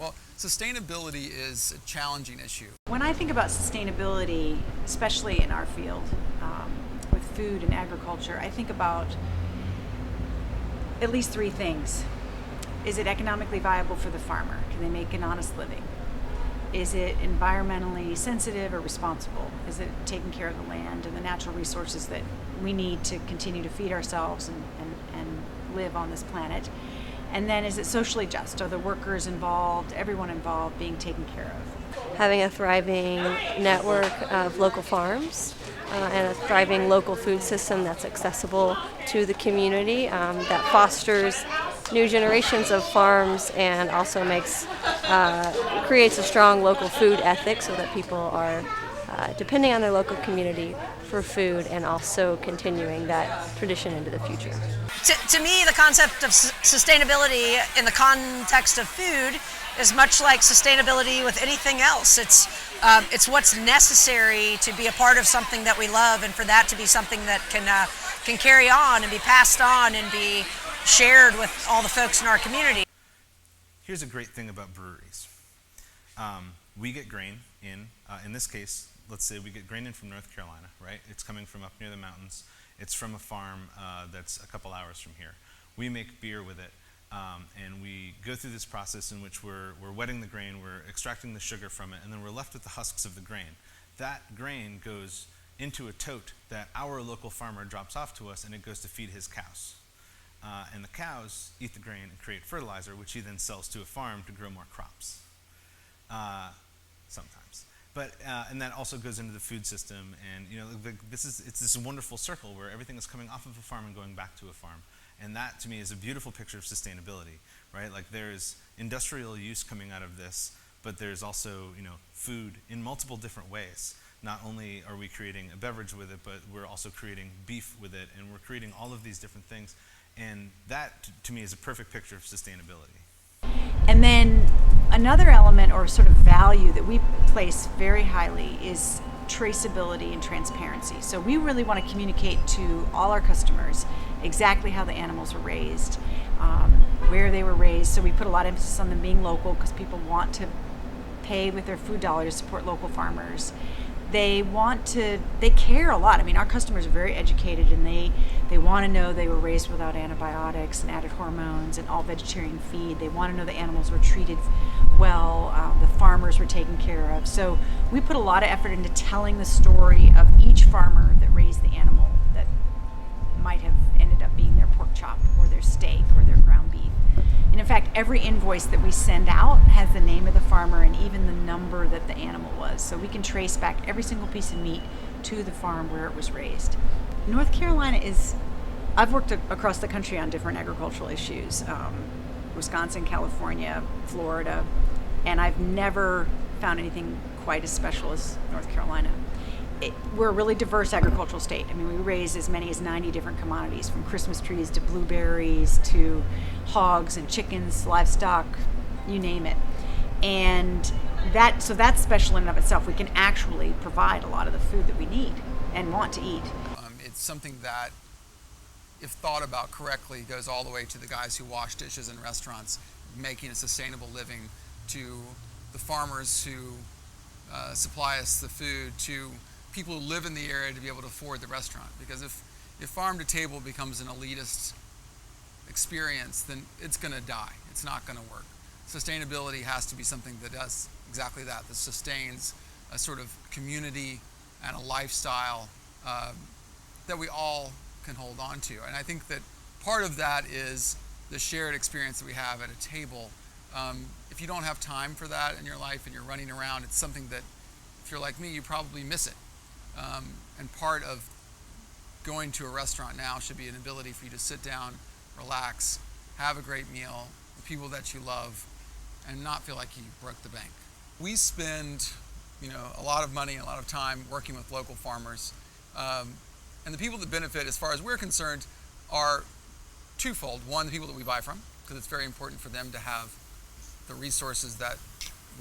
Well, sustainability is a challenging issue. When I think about sustainability, especially in our field, with food and agriculture, I think about at least three things. Is it economically viable for the farmer? Can they make an honest living? Is it environmentally sensitive or responsible? Is it taking care of the land and the natural resources that we need to continue to feed ourselves and live on this planet? And then is it socially just? Are the workers involved, everyone involved, being taken care of? Having a thriving network of local farms and a thriving local food system that's accessible to the community, that fosters new generations of farms and also creates a strong local food ethic so that people are depending on their local community for food and also continuing that tradition into the future. To me, the concept of sustainability in the context of food is much like sustainability with anything else. It's what's necessary to be a part of something that we love, and for that to be something that can carry on and be passed on and be shared with all the folks in our community. Here's a great thing about breweries. We get grain in this case, let's say we get grain in from North Carolina, right? It's coming from up near the mountains. It's from a farm that's a couple hours from here. We make beer with it, and we go through this process in which we're wetting the grain, we're extracting the sugar from it, and then we're left with the husks of the grain. That grain goes into a tote that our local farmer drops off to us, and it goes to feed his cows. And the cows eat the grain and create fertilizer, which he then sells to a farm to grow more crops. Sometimes. And that also goes into the food system, and it's this wonderful circle where everything is coming off of a farm and going back to a farm. And that, to me, is a beautiful picture of sustainability, right? Like, there's industrial use coming out of this, but there's also, food in multiple different ways. Not only are we creating a beverage with it, but we're also creating beef with it, and we're creating all of these different things. And that, to me, is a perfect picture of sustainability. And then another element or sort of value that we place very highly is traceability and transparency. So we really want to communicate to all our customers exactly how the animals were raised, where they were raised. So we put a lot of emphasis on them being local because people want to pay with their food dollar to support local farmers. They care a lot. I mean, our customers are very educated, and they want to know they were raised without antibiotics and added hormones and all vegetarian feed. They want to know the animals were treated well, the farmers were taken care of. So we put a lot of effort into telling the story of each farmer that raised the animal that might have ended up being their pork chop or their steak or their ground beef. And in fact, every invoice that we send out has the name of the farmer and even the number that the animal was. So we can trace back every single piece of meat to the farm where it was raised. North Carolina I've worked across the country on different agricultural issues, Wisconsin, California, Florida, and I've never found anything quite as special as North Carolina. We're a really diverse agricultural state. I mean, we raise as many as 90 different commodities, from Christmas trees to blueberries to hogs and chickens, livestock, you name it. And so that's special in and of itself. We can actually provide a lot of the food that we need and want to eat. It's something that, if thought about correctly, goes all the way to the guys who wash dishes in restaurants, making a sustainable living, to the farmers who supply us the food, to people who live in the area to be able to afford the restaurant. Because if farm to table becomes an elitist experience, then it's going to die. It's not going to work. Sustainability has to be something that does exactly that sustains a sort of community and a lifestyle that we all can hold on to. And I think that part of that is the shared experience that we have at a table. If you don't have time for that in your life and you're running around, it's something that, if you're like me, you probably miss it. And part of going to a restaurant now should be an ability for you to sit down, relax, have a great meal with people that you love, and not feel like you broke the bank. We spend, a lot of money and a lot of time working with local farmers. And the people that benefit, as far as we're concerned, are twofold. One, the people that we buy from, because it's very important for them to have the resources that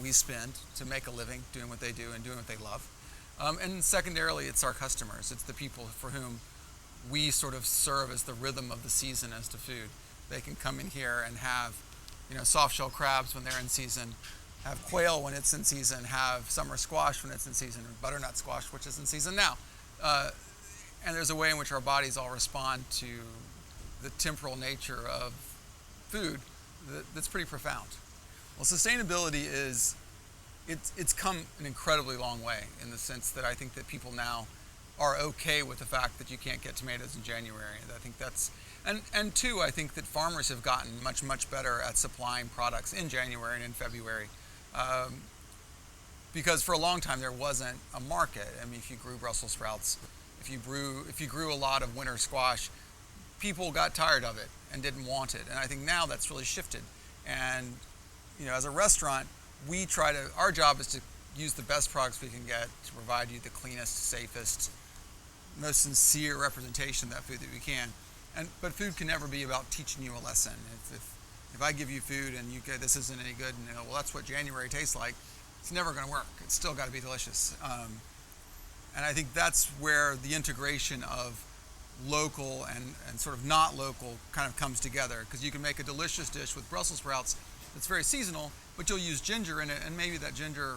we spend to make a living doing what they do and doing what they love. And secondarily, it's our customers. It's the people for whom we sort of serve as the rhythm of the season as to food. They can come in here and have, soft shell crabs when they're in season, have quail when it's in season, have summer squash when it's in season, or butternut squash, which is in season now. And there's a way in which our bodies all respond to the temporal nature of food that's pretty profound. Well, sustainability it's come an incredibly long way in the sense that I think that people now are okay with the fact that you can't get tomatoes in January. And I think that's, and two, I think that farmers have gotten much, much better at supplying products in January and in February. Because for a long time there wasn't a market. I mean, if you grew Brussels sprouts, if you grew a lot of winter squash, people got tired of it and didn't want it. And I think now that's really shifted. And as a restaurant, our job is to use the best products we can get to provide you the cleanest, safest, most sincere representation of that food that we can. But food can never be about teaching you a lesson. If I give you food and you go, this isn't any good, and well, that's what January tastes like, it's never going to work. It's still got to be delicious. And I think that's where the integration of local and sort of not local kind of comes together, because you can make a delicious dish with Brussels sprouts that's very seasonal, but you'll use ginger in it, and maybe that ginger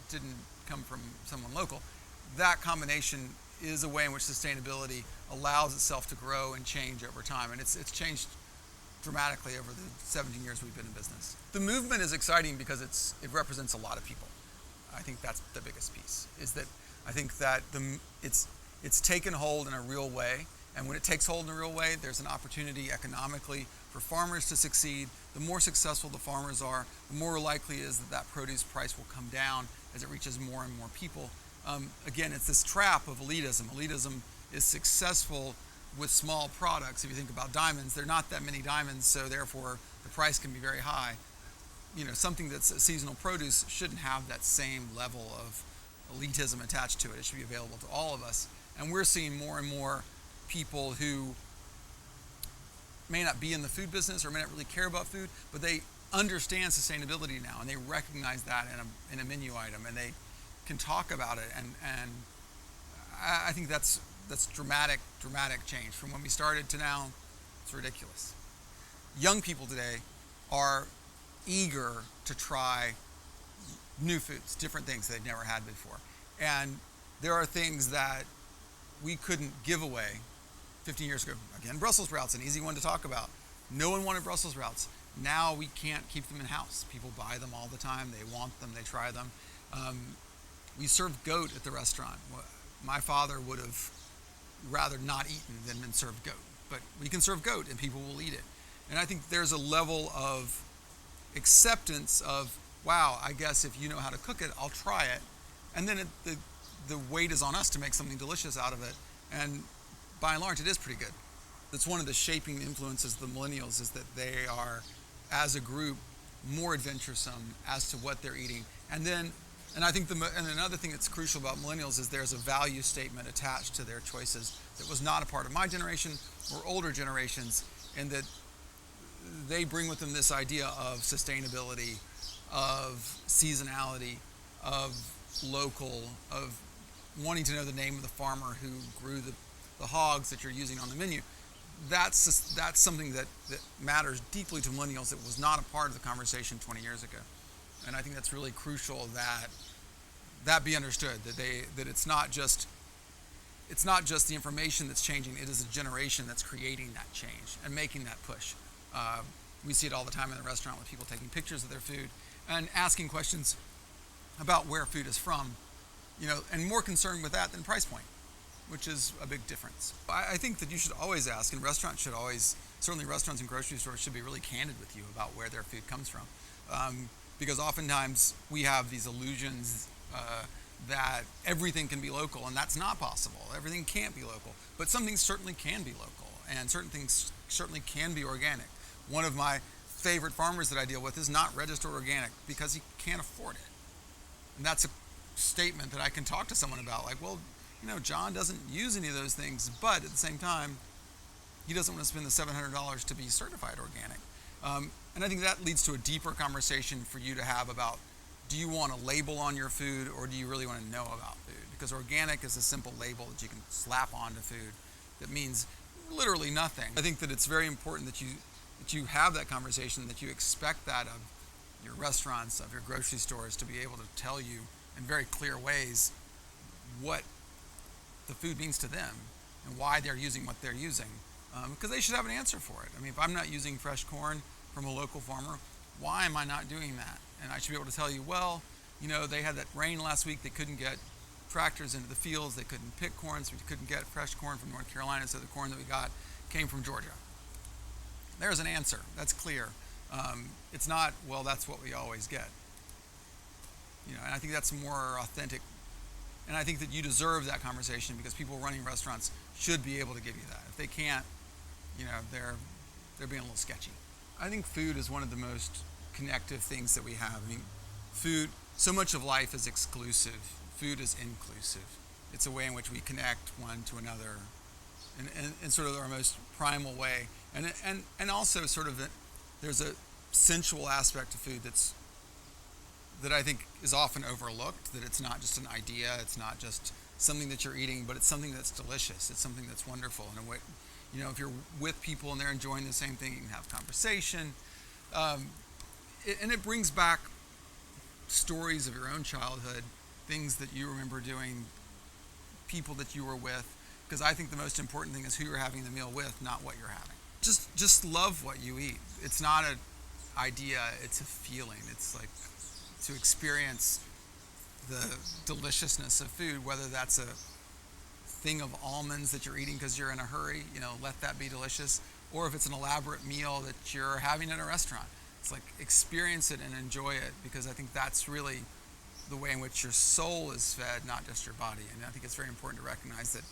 didn't come from someone local. That combination is a way in which sustainability allows itself to grow and change over time, and it's changed dramatically over the 17 years we've been in business. The movement is exciting because it represents a lot of people. I think that's the biggest piece, is that I think that it's taken hold in a real way, and when it takes hold in a real way, there's an opportunity economically for farmers to succeed. The more successful the farmers are, the more likely it is that produce price will come down as it reaches more and more people. Again, it's this trap of elitism. Elitism is successful with small products. If you think about diamonds, there are not that many diamonds, so therefore the price can be very high. Something that's a seasonal produce shouldn't have that same level of elitism attached to it. It should be available to all of us. And we're seeing more and more people who may not be in the food business or may not really care about food, but they understand sustainability now, and they recognize that in a menu item, and they can talk about it. And I think that's dramatic change from when we started to now. It's ridiculous. Young people today are eager to try new foods, different things they've never had before. And there are things that we couldn't give away 15 years ago. Again, Brussels sprouts, an easy one to talk about. No one wanted Brussels sprouts. Now we can't keep them in-house. People buy them all the time. They want them. They try them. We serve goat at the restaurant. My father would have rather not eaten than been served goat. But we can serve goat and people will eat it. And I think there's a level of acceptance of, wow, I guess if you know how to cook it, I'll try it. And then the weight is on us to make something delicious out of it. And by and large, it is pretty good. That's one of the shaping influences of the millennials, is that they are, as a group, more adventuresome as to what they're eating. And I think another thing that's crucial about millennials is there's a value statement attached to their choices that was not a part of my generation or older generations, and that they bring with them this idea of sustainability, of seasonality, of local, of wanting to know the name of the farmer who grew the hogs that you're using on the menu. That's something that matters deeply to millennials that was not a part of the conversation 20 years ago. And I think that's really crucial that be understood, that it's not just the information that's changing, it is a generation that's creating that change and making that push. We see it all the time in the restaurant with people taking pictures of their food and asking questions about where food is from, and more concerned with that than price point, which is a big difference. I think that you should always ask, and certainly restaurants and grocery stores should be really candid with you about where their food comes from. Because oftentimes we have these illusions that everything can be local, and that's not possible. Everything can't be local, but some things certainly can be local, and certain things certainly can be organic. One of my favorite farmers that I deal with is not registered organic because he can't afford it. And that's a statement that I can talk to someone about, like, well, John doesn't use any of those things, but at the same time, he doesn't want to spend the $700 to be certified organic. And I think that leads to a deeper conversation for you to have about, do you want a label on your food, or do you really want to know about food? Because organic is a simple label that you can slap onto food that means literally nothing. I think that it's very important that that you have that conversation, that you expect that of your restaurants, of your grocery stores, to be able to tell you in very clear ways what the food means to them and why they're using what they're using. Because they should have an answer for it. I mean, if I'm not using fresh corn from a local farmer, why am I not doing that? And I should be able to tell you, well, you know, they had that rain last week, they couldn't get tractors into the fields, they couldn't pick corn, so we couldn't get fresh corn from North Carolina, so the corn that we got came from Georgia. There's an answer. That's clear. It's not, well, that's what we always get. You know, and I think that's more authentic. And I think that you deserve that conversation, because people running restaurants should be able to give you that. If they can't, you know, they're being a little sketchy. I think food is one of the most connective things that we have. I mean, food, so much of life is exclusive. Food is inclusive. It's a way in which we connect one to another in sort of our most primal way. And also sort of there's a sensual aspect to food that I think is often overlooked, that it's not just an idea, it's not just something that you're eating, but it's something that's delicious. It's something that's wonderful. And you know, if you're with people and they're enjoying the same thing, you can have conversation. And it brings back stories of your own childhood, things that you remember doing, people that you were with, because I think the most important thing is who you're having the meal with, not what you're having. Just love what you eat. It's not an idea, it's a feeling. It's like to experience the deliciousness of food, whether that's a thing of almonds that you're eating because you're in a hurry, you know, let that be delicious, or if it's an elaborate meal that you're having at a restaurant. It's like experience it and enjoy it, because I think that's really the way in which your soul is fed, not just your body. And I think it's very important to recognize that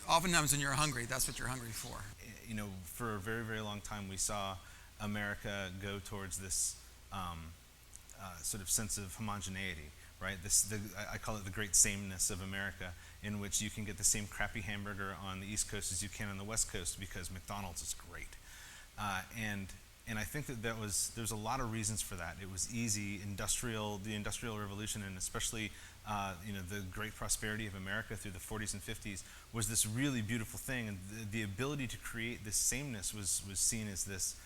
oftentimes when you're hungry, that's what you're hungry for. You know, for a very, very long time, we saw America go towards this sort of sense of homogeneity, right? I call it the great sameness of America, in which you can get the same crappy hamburger on the East Coast as you can on the West Coast because McDonald's is great. And I think that there's a lot of reasons for that. It was easy. The Industrial Revolution, and especially you know, the great prosperity of America through the 40s and 50s, was this really beautiful thing. And the ability to create this sameness was seen as this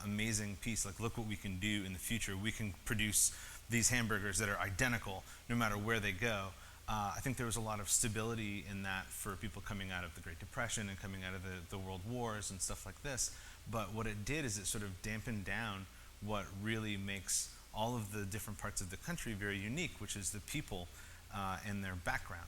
amazing piece. Like, look what we can do in the future. We can produce these hamburgers that are identical no matter where they go. I think there was a lot of stability in that for people coming out of the Great Depression and coming out of the World Wars and stuff like this. But what it did is it sort of dampened down what really makes all of the different parts of the country very unique, which is the people and their backgrounds.